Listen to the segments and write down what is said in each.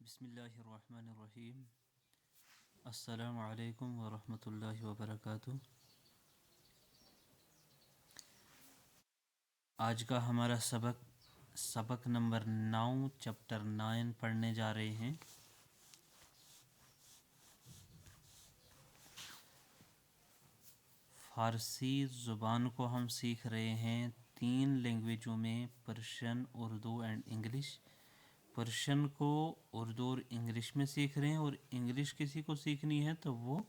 بسم اللہ الرحمن الرحیم۔ السلام علیکم ورحمۃ اللہ وبرکاتہ۔ آج کا ہمارا سبق نمبر 9 چیپٹر 9 پڑھنے جا رہے ہیں۔ فارسی زبان کو ہم سیکھ رہے ہیں 3 لینگویجوں میں، Persian, Urdu and English. Persian کو اردو اور انگلش میں سیکھ رہے ہیں، اور انگلش کسی کو سیکھنی ہے تو وہ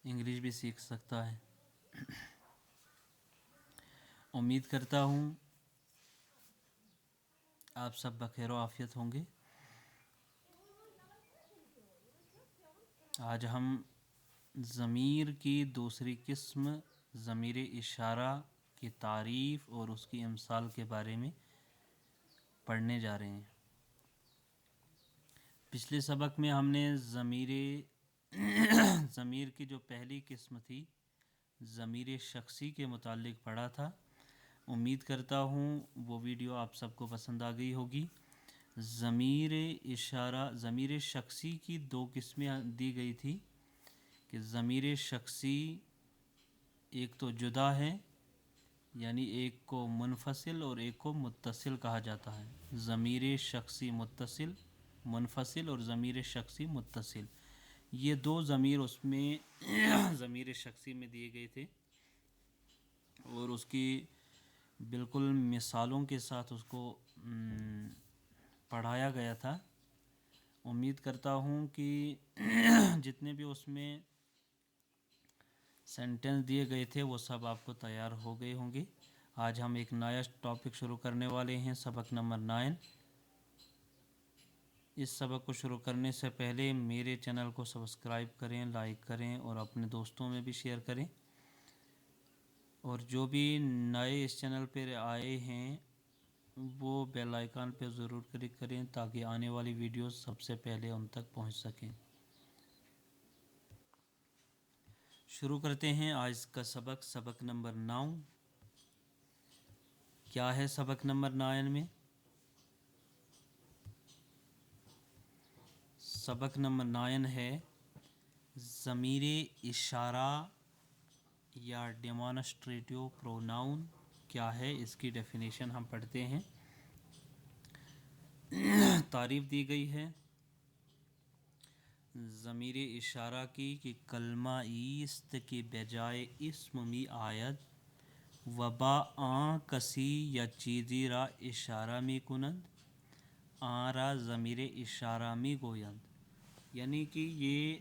انگلش بھی سیکھ سکتا ہے۔ امید کرتا ہوں آپ سب بخیر و عافیت ہوں گے۔ آج ہم ضمیر کی دوسری قسم ضمیر اشارہ کی تعریف اور اس کی امثال کے بارے میں پڑھنے جا رہے ہیں۔ پچھلے سبق میں ہم نے ضمیر کی جو پہلی قسم تھی ضمیر شخصی کے متعلق پڑھا تھا۔ امید کرتا ہوں وہ ویڈیو آپ سب کو پسند آ گئی ہوگی۔ ضمیر شخصی کی 2 قسمیں دی گئی تھی کہ ضمیر شخصی ایک تو جدا ہے، یعنی ایک کو منفصل اور ایک کو متصل کہا جاتا ہے۔ ضمیر شخصی متصل، منفصل اور ضمیر شخصی متصل، یہ 2 ضمیر اس میں ضمیر شخصی میں دیے گئے تھے، اور اس کی بالکل مثالوں کے ساتھ اس کو پڑھایا گیا تھا۔ امید کرتا ہوں کہ جتنے بھی اس میں سینٹنس دیے گئے تھے وہ سب آپ کو تیار ہو گئے ہوں گے۔ آج ہم ایک نیا ٹاپک شروع کرنے والے ہیں، سبق نمبر 9۔ اس سبق کو شروع کرنے سے پہلے میرے چینل کو سبسکرائب کریں، لائک کریں اور اپنے دوستوں میں بھی شیئر کریں، اور جو بھی نئے اس چینل پہ آئے ہیں وہ بیل آئیکن پہ ضرور کلک کریں تاکہ آنے والی ویڈیوز سب سے پہلے ان تک پہنچ سکیں۔ شروع کرتے ہیں آج کا سبق نمبر 9۔ کیا ہے سبق نمبر 9 میں؟ سبق نمبر 9 ہے ضمیر اشارہ یا ڈیمانسٹریٹو پروناؤن کیا ہے، اس کی ڈیفینیشن ہم پڑھتے ہیں۔ تعریف دی گئی ہے ضمیر اشارہ کی کہ کلمہ ایست کی بجائے اسم می آید و با آن کسی یا چیزی را اشارہ می کنند آن را ضمیر اشارہ می گویند، یعنی کہ یہ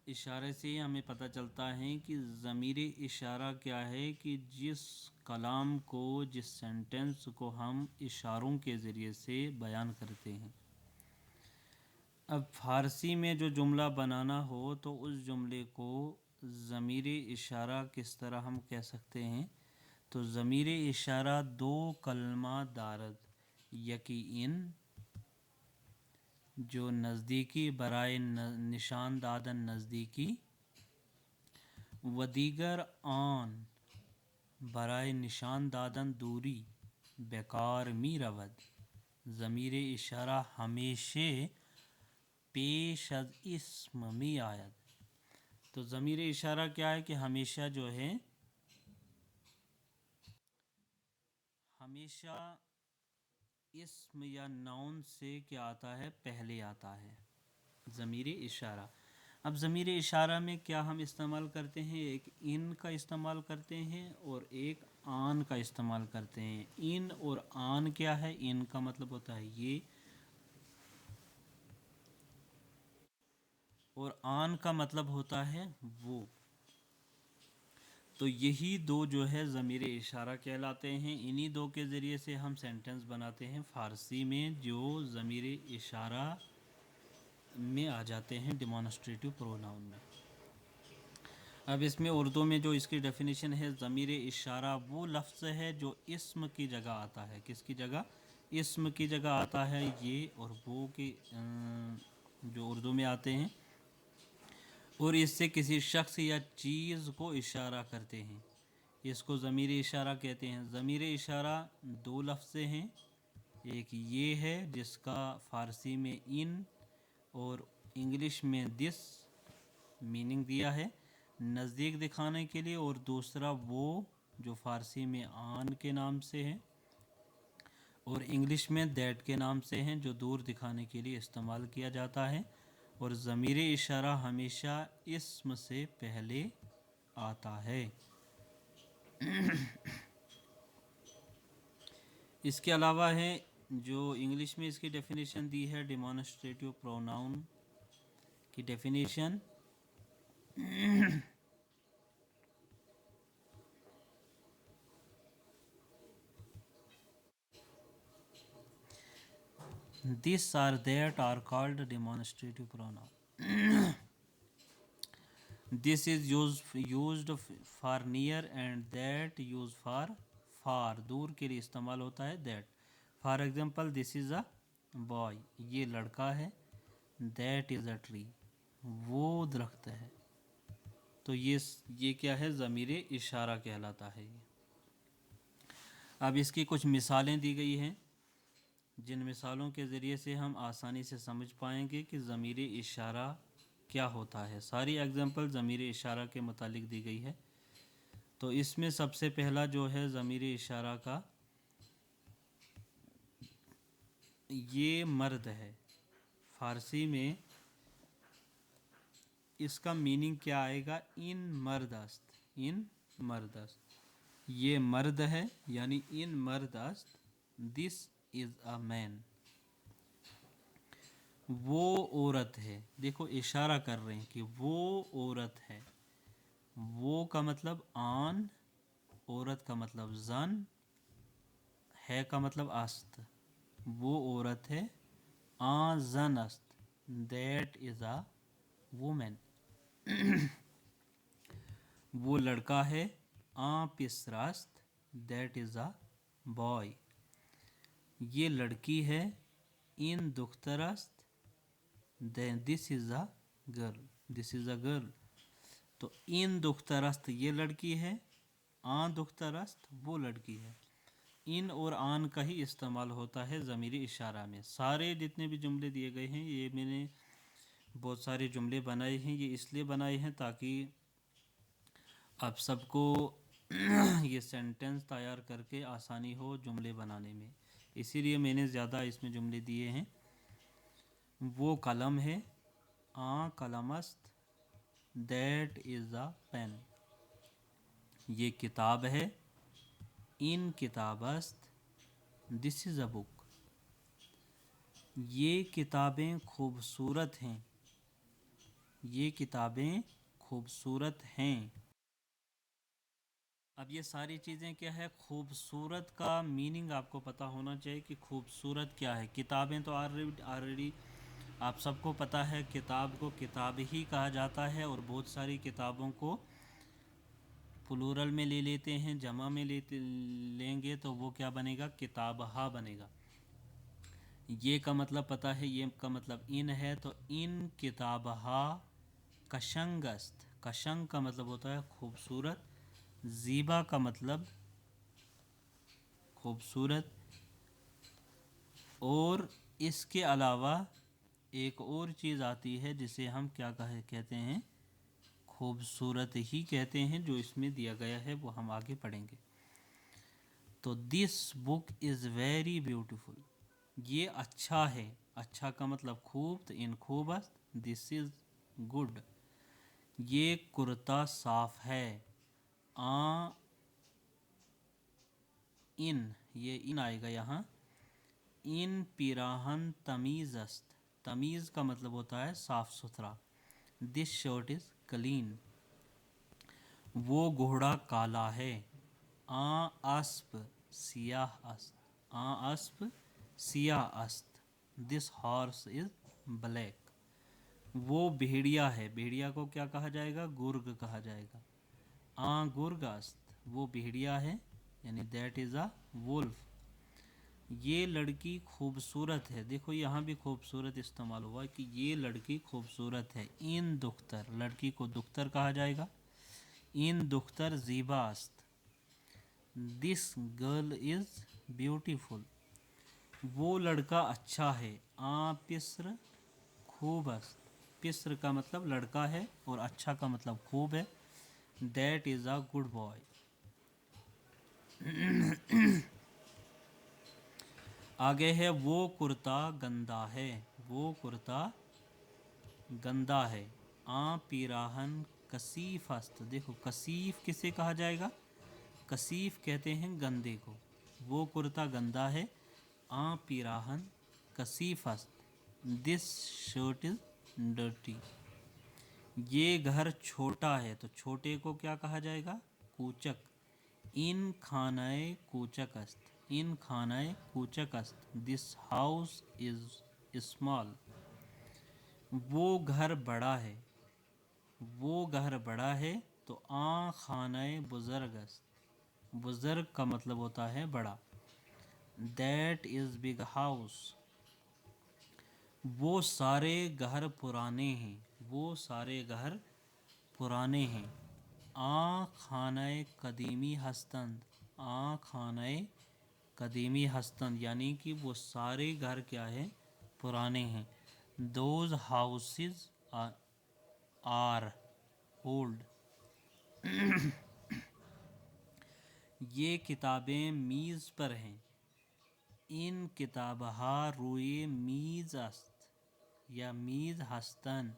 اشارے سے ہمیں پتہ چلتا ہے کہ ضمیر اشارہ کیا ہے، کہ جس کلام کو، جس سینٹنس کو ہم اشاروں کے ذریعے سے بیان کرتے ہیں۔ اب فارسی میں جو جملہ بنانا ہو تو اس جملے کو ضمیر اشارہ کس طرح ہم کہہ سکتے ہیں، تو ضمیر اشارہ 2 کلمہ دارد، یکی ان جو نزدیکی برائے نشان دادن نزدیکی، و دیگر آن برائے نشان دادن دوری، بیکار می رود۔ ضمیر اشارہ ہمیشہ پیش از اسم می آید۔ تو ضمیر اشارہ کیا ہے کہ ہمیشہ جو ہے، ہمیشہ اسم یا ناؤن سے کیا آتا ہے، پہلے آتا ہے ضمیر اشارہ۔ اب ضمیر اشارہ میں کیا ہم استعمال کرتے ہیں، ایک ان کا استعمال کرتے ہیں اور ایک آن کا استعمال کرتے ہیں۔ ان اور آن کیا ہے، ان کا مطلب ہوتا ہے یہ، اور آن کا مطلب ہوتا ہے وہ۔ تو یہی 2 جو ہے ضمیر اشارہ کہلاتے ہیں۔ انہی 2 کے ذریعے سے ہم سینٹنس بناتے ہیں فارسی میں، جو ضمیر اشارہ میں آ جاتے ہیں ڈیمانسٹریٹو پروناؤن میں۔ اب اس میں اردو میں جو اس کی ڈیفینیشن ہے، ضمیر اشارہ وہ لفظ ہے جو اسم کی جگہ آتا ہے۔ کس کی جگہ؟ اسم کی جگہ آتا ہے، یہ اور وہ کی جو اردو میں آتے ہیں، اور اس سے کسی شخص یا چیز کو اشارہ کرتے ہیں۔ इसको ज़मीर इशारा कहते हैं। ज़मीर इशारा दो लफ्ज़े हैं, एक ये है जिसका फ़ारसी में इन और इंग्लिश में दिस मीनिंग दिया है नज़दीक दिखाने के लिए, और दूसरा वो जो फ़ारसी में आन के नाम से है और इंग्लिश में दैट के नाम से हैं, जो दूर दिखाने के लिए इस्तेमाल किया जाता है। और ज़मीर इशारा हमेशा इस्म से पहले आता है। इसके अलावा है जो इंग्लिश में इसकी डेफिनेशन दी है, डेमोन्स्ट्रेटिव प्रोनाउन की definition. This or that are called demonstrative pronoun. This is used for near and that used for far, दूर के लिए इस्तेमाल होता है that. For example, this is a boy, ये लड़का है. That is a tree, वो दरख्त है. तो ये क्या है, ज़मीर इशारा कहलाता है ये। अब इसकी कुछ मिसालें दी गई हैं जिन मिसालों के ज़रिए से हम आसानी से समझ पाएंगे कि ज़मीर इशारा क्या होता है। सारी एग्जांपल ज़मीर इशारा के मुतालिक दी गई है। तो इसमें सबसे पहला जो है ज़मीर इशारा का, ये मर्द है। फ़ारसी में इसका मीनिंग क्या आएगा, इन मर्द अस्त, इन मर्द अस्त, ये मर्द है, यानी इन मर्द अस्त, दिस इज़ अ मैन, वो औरत है। देखो इशारा कर रहे हैं कि वो औरत है। वो का मतलब आन, औरत का मतलब जन, है का मतलब अस्त, वो औरत है। आ जन अस्त, दैट इज़ अ वुमेन, वो लड़का है। आ पिसरास्त, दैट इज़ अ बॉय, ये लड़की है। इन दुख्तरस्त, then this is a girl, this is a girl। तो इन दुख्तरस्त ये लड़की है, आन दुख्तरस्त वो लड़की है। इन और आन का ही इस्तेमाल होता है ज़मीर इशारा में। सारे जितने भी जुमले दिए गए हैं, ये मैंने बहुत सारे जुमले बनाए हैं। ये इसलिए बनाए हैं ताकि आप सबको ये सेंटेंस तैयार करके आसानी हो जुमले बनाने में, इसीलिए मैंने ज़्यादा इसमें जुमले दिए हैं। वो कलम है, आ कलमस्त, दैट इज़ अ पेन, ये किताब है। इन किताबस्त, दिस इज़ अ बुक, ये किताबें खूबसूरत हैं, ये किताबें खूबसूरत हैं। अब ये सारी चीज़ें क्या है, खूबसूरत का मीनिंग आपको पता होना चाहिए कि खूबसूरत क्या है। किताबें तो ऑलरेडी आप सबको पता है, किताब को किताब ही कहा जाता है, और बहुत सारी किताबों को प्लूरल में ले लेते हैं, जमा में लेंगे तो वो क्या बनेगा, किताबहा बनेगा। ये का मतलब पता है, ये का मतलब इन है, तो इन किताबहा कशंगस्त, कशंग का मतलब होता है खूबसूरत, ज़ीबा का मतलब खूबसूरत। और इसके अलावा एक और चीज़ आती है जिसे हम क्या कहते हैं, खूबसूरत ही कहते हैं, जो इसमें दिया गया है वो हम आगे पढ़ेंगे। तो this book is very beautiful, ये अच्छा है, अच्छा का मतलब खूब, तो इन खूबस्त, दिस इज़ गुड, ये कुर्ता साफ है। आ इन, ये इन आएगा यहाँ। इन पिराहन तमीज़ अस्त, तमीज़ का मतलब होता है साफ़ सुथरा। दिस शर्ट इज़ क्लीन, वो घोड़ा काला है। आ अस्प सियाह अस्त, आ अस्प सियाह अस्त, दिस हॉर्स इज़ ब्लैक, वो भेड़िया है। भेड़िया को क्या कहा जाएगा, गुर्ग कहा जाएगा। आ गुर्ग अस्त, वो भेड़िया है, यानी दैट इज़ अ वुल्फ, ये लड़की खूबसूरत है। देखो यहाँ भी खूबसूरत इस्तेमाल हुआ कि ये लड़की खूबसूरत है। इन दुख्तर, लड़की को दुख्तर कहा जाएगा। इन दुख्तर ज़ीबा अस्त, दिस गर्ल इज़ ब्यूटीफुल, वो लड़का अच्छा है। आ पिस्र खूब است, पिस्र का मतलब लड़का है और अच्छा का मतलब खूब है। That is a good boy, आगे है वो कुर्ता गंदा है, वो कुर्ता गंदा है। आ पिराहन कसीफ است, देखो कसीफ किसे कहा जाएगा, कसीफ कहते हैं गंदे को। वो कुर्ता गंदा है। आ पिराहन कसीफ است, दिस शर्ट इज डर्टी। ये घर छोटा है, तो छोटे को क्या कहा जाएगा, कूचक। इन खानाए कूचक است, इन खानाए कूचक است, दिस हाउस इज स्मॉल। वो घर बड़ा है, वो घर बड़ा है। तो आ खानाए बुज़ुर्ग است, बुज़ुर्ग का मतलब होता है बड़ा। दैट इज़ बिग हाउस, वो सारे घर पुराने हैं, वो सारे घर पुराने हैं। आ खानाए कदीमी हस्तंद, आ खानाए कदीमी हस्तंद, यानी कि वो सारे घर क्या है, पुराने हैं। दोज हाउसेस आर ओल्ड, ये किताबें मीज़ पर हैं। इन किताबहा रोए मीज़ است या मीज़ हस्तन।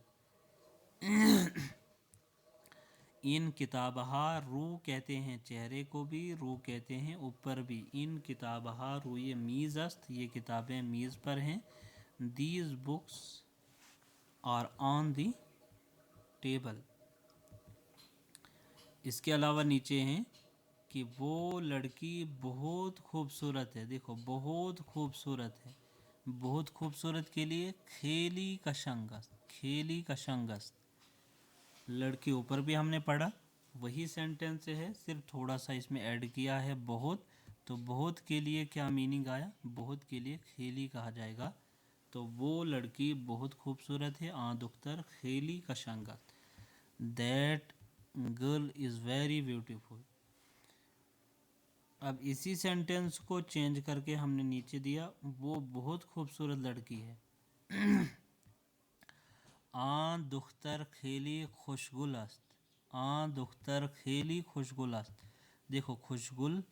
इन किताबहा, रू कहते हैं चेहरे को भी, रू कहते हैं ऊपर भी। इन किताबहा रोए मीज़ است, ये किताबें मीज़ पर हैं। These books are on the table. इसके अलावा नीचे हैं कि वो लड़की बहुत खूबसूरत है, देखो बहुत खूबसूरत है। बहुत खूबसूरत के लिए खेली का शंगस्त, खेली का शंगस्त। लड़की ऊपर भी हमने पढ़ा, वही सेंटेंस है, सिर्फ थोड़ा सा इसमें ऐड किया है बहुत। तो बहुत के लिए क्या मीनिंग आया, बहुत के लिए खेली कहा जाएगा। तो वो लड़की बहुत खूबसूरत है, आ दुख्तर खेली का शंगस्त। That girl is very beautiful. अब इसी सेंटेंस को चेंज करके हमने नीचे दिया, वो बहुत खूबसूरत लड़की है। आ दुख्तर खेली खुशगुल است, आ दुख्तर खेली खुशगुल است। देखो खुशगुल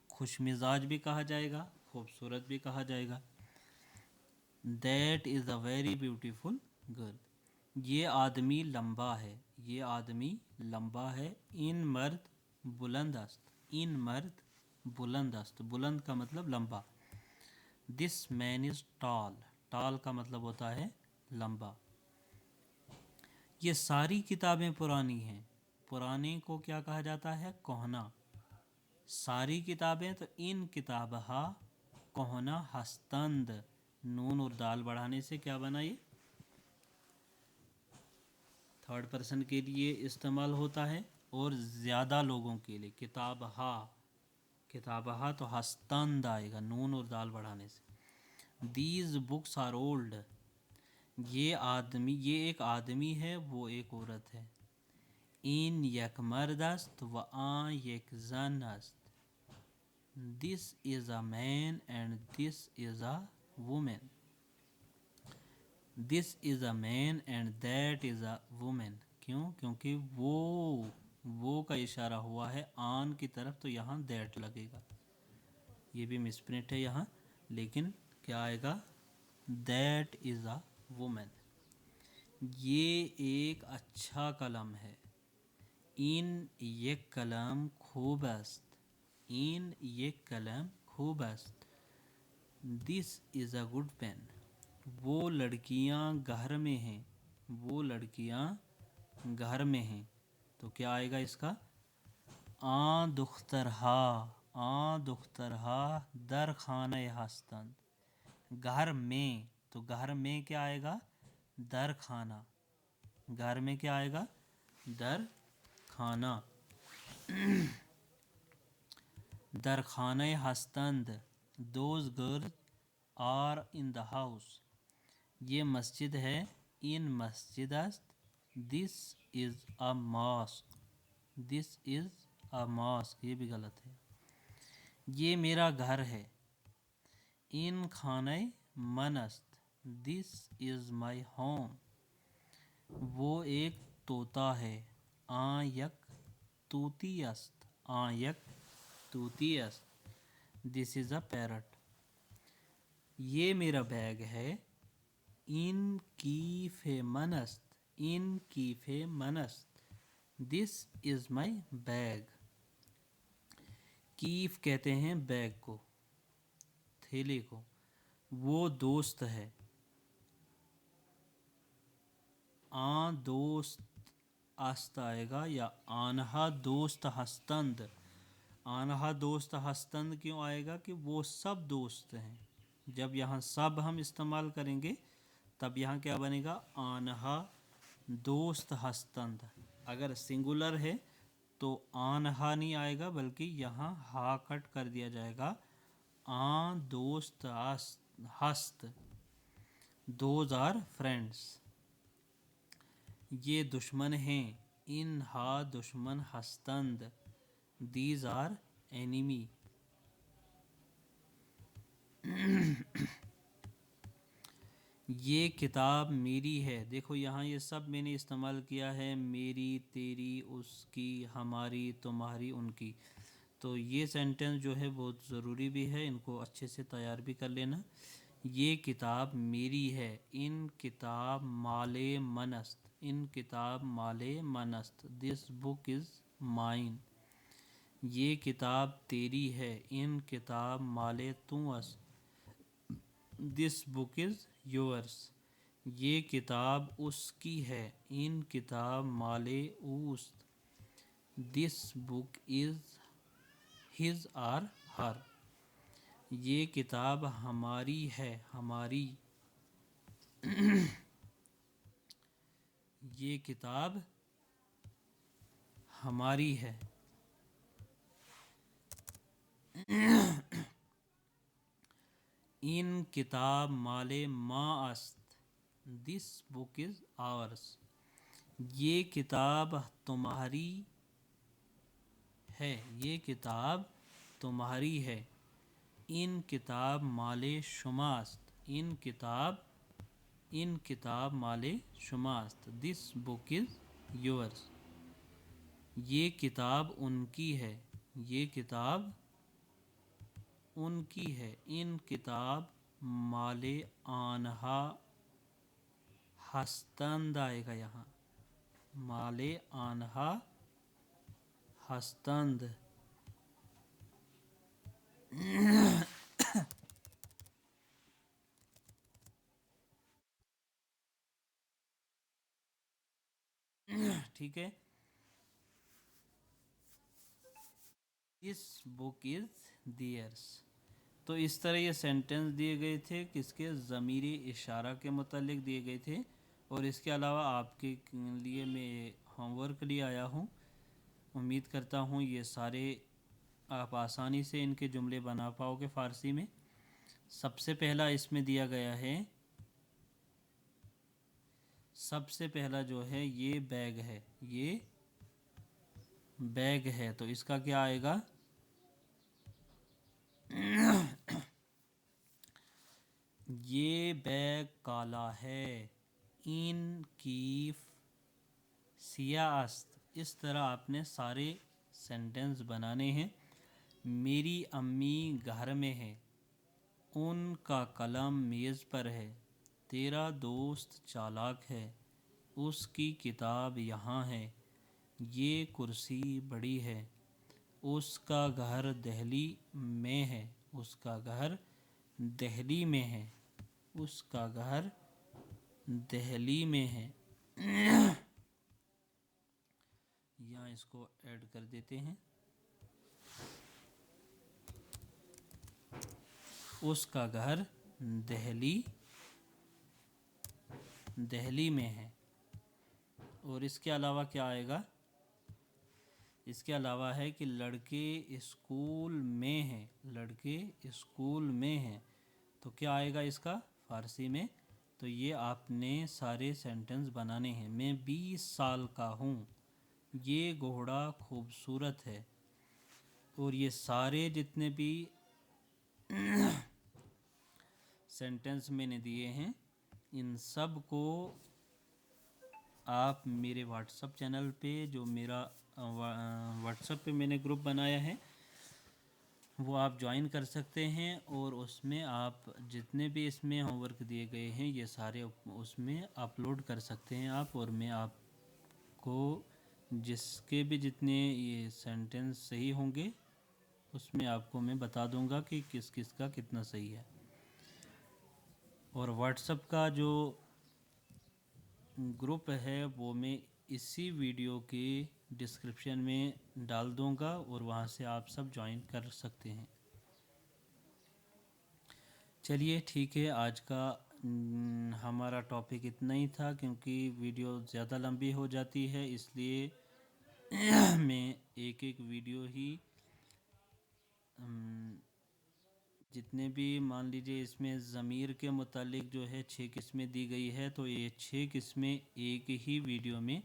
खुश मिजाज भी कहा जाएगा, खूबसूरत भी कहा जाएगा। That is a very beautiful girl, ये आदमी लंबा है, ये आदमी लंबा है। इन मर्द बुलंद است, इन मर्द बुलंद است, बुलंद का मतलब लंबा। This man is tall, tall का मतलब होता है लंबा। ये सारी किताबें पुरानी हैं, पुराने को क्या कहा जाता है, कोहना। सारी किताबें, तो इन किताबहा कोहना हस्तंद, नून और दाल बढ़ाने से क्या बना, ये थर्ड पर्सन के लिए इस्तेमाल होता है और ज़्यादा लोगों के लिए। किताबहा, किताबहा तो हस्तंद आएगा नून और दाल बढ़ाने से। दीज बुक्स आर ओल्ड, ये आदमी, ये एक आदमी है, वो एक औरत है। इन यक मर्द است व आ यक जन است, this is a man and this is a women. This is a man and that is a women. क्यों, क्योंकि वो का इशारा हुआ है आन की तरफ, तो यहाँ दैट लगेगा। ये भी मिसप्रिंट है यहाँ, लेकिन क्या आएगा, दैट इज़ अ वुमेन। ये एक अच्छा कलम है। इन ये कलम खूब است, इन ये कलम खूब است। This is a good pen, वो लड़कियां घर में हैं, वो लड़कियां घर में हैं। तो क्या आएगा इसका, आ दुख्तरहा, आ दुख्तरहा दर खाने हस्तन। घर में, तो घर में क्या आएगा, दर खाना। घर में क्या आएगा, दर खाना। दर खाने हस्तंद, those girls are in the house, ये मस्जिद है। इन मस्जिद است, this is a mosque, this is a mosque, ये भी गलत है। ये मेरा घर है। इन खाने मनस्त, दिस इज़ माई होम। वो एक तोता है। आयक तूती अस्त, आयक तूती अस्त, दिस इज़ अ पैरट। ये मेरा बैग है। इन कीफे मनस्त, इन कीफे मनस्त, दिस इज़ माई बैग। कीफ कहते हैं बैग को, थैले को। वो दोस्त है। आ दोस्त आस्त आएगा या आनहा दोस्त हस्तंद। आनहा दोस्त हस्तंद क्यों आएगा कि वो सब दोस्त हैं। जब यहाँ सब हम इस्तेमाल करेंगे तब यहाँ क्या बनेगा, आनहा दोस्त हस्तंद। अगर सिंगुलर है तो आनहा नहीं आएगा बल्कि यहाँ हा कट कर दिया जाएगा। आ दोस्त हस्त, दोज आर फ्रेंड्स। ये दुश्मन हैं। इन हा दुश्मन हस्तंद, दीज आर एनिमी। ये किताब मेरी है। देखो यहाँ ये सब मैंने इस्तेमाल किया है, मेरी, तेरी, उसकी, हमारी, तुम्हारी, उनकी। तो ये सेंटेंस जो है बहुत ज़रूरी भी है, इनको अच्छे से तैयार भी कर लेना। ये किताब मेरी है। इन किताब माले मनस्त, इन किताब माले मनस्त, दिस बुक इज़ माइन। ये किताब तेरी है। इन किताब माले तू अस, दिस बुक इज़ योर्स। ये किताब उसकी है। इन किताब माले उस्त, this book is his or her. ये किताब हमारी है, हमारी। ये किताब हमारी है। इन किताब माले मा अस्त, दिस बुक इज़ आवर्स। ये किताब तुम्हारी है। ये किताब तुम्हारी है। इन किताब माले शुमास्त, इन किताब माले शुमास्त, दिस बुक इज़ योर्स। ये किताब उनकी है। ये किताब उनकी है। इन किताब माले आनहा हस्तंद आएगा यहाँ, माले आनहा हस्तंद। ठीक है। इस बुक इज़ दियर्स। तो इस तरह ये सेंटेंस दिए गए थे, किसके, ज़मीरी इशारा के मुतालिक दिए गए थे। और इसके अलावा आपके लिए मैं होमवर्क लिए आया हूँ। उम्मीद करता हूँ ये सारे आप आसानी से इनके जुमले बना पाओगे फ़ारसी में। सबसे पहला इसमें दिया गया है, सबसे पहला जो है ये बैग है, ये बैग है। तो इसका क्या आएगा, ये बैग काला है। इन की सियास्त। इस तरह आपने सारे सेंटेंस बनाने हैं। मेरी अम्मी घर में है। उनका कलम मेज़ पर है। तेरा दोस्त चालाक है। उसकी किताब यहाँ है। ये कुर्सी बड़ी है। उसका घर दिल्ली में है। उसका घर दिल्ली में है। उसका घर दिल्ली में है। यहाँ इसको ऐड कर देते हैं। उसका घर दिल्ली में है। और इसके अलावा क्या आएगा, इसके अलावा है कि लड़के स्कूल में हैं। लड़के स्कूल में हैं। तो क्या आएगा इसका फ़ारसी में। तो ये आपने सारे सेंटेंस बनाने हैं। मैं 20 साल का हूँ। ये घोड़ा खूबसूरत है। اور یہ سارے جتنے بھی سینٹنس میں نے دیے ہیں ان سب کو آپ میرے واٹس اپ چینل پہ، جو میرا واٹس اپ پہ میں نے گروپ بنایا ہے، وہ آپ جوائن کر سکتے ہیں، اور اس میں آپ جتنے بھی اس میں ہوم ورک دیے گئے ہیں یہ سارے اس میں اپلوڈ کر سکتے ہیں آپ، اور میں آپ کو جس کے بھی جتنے یہ سینٹنس صحیح ہوں گے اس میں آپ کو میں بتا دوں گا کہ کس کس کا کتنا صحیح ہے۔ اور واٹس اپ کا جو گروپ ہے وہ میں اسی ویڈیو کی ڈسکرپشن میں ڈال دوں گا، اور وہاں سے آپ سب جوائن کر سکتے ہیں۔ چلیے ٹھیک ہے، آج کا ہمارا ٹاپک اتنا ہی تھا، کیونکہ ویڈیو زیادہ لمبی ہو جاتی ہے، اس لیے میں ایک ایک ویڈیو ہی جتنے بھی مان لیجئے اس میں ضمیر کے متعلق جو ہے 6 قسمیں دی گئی ہے، تو یہ 6 قسمیں ایک ہی ویڈیو میں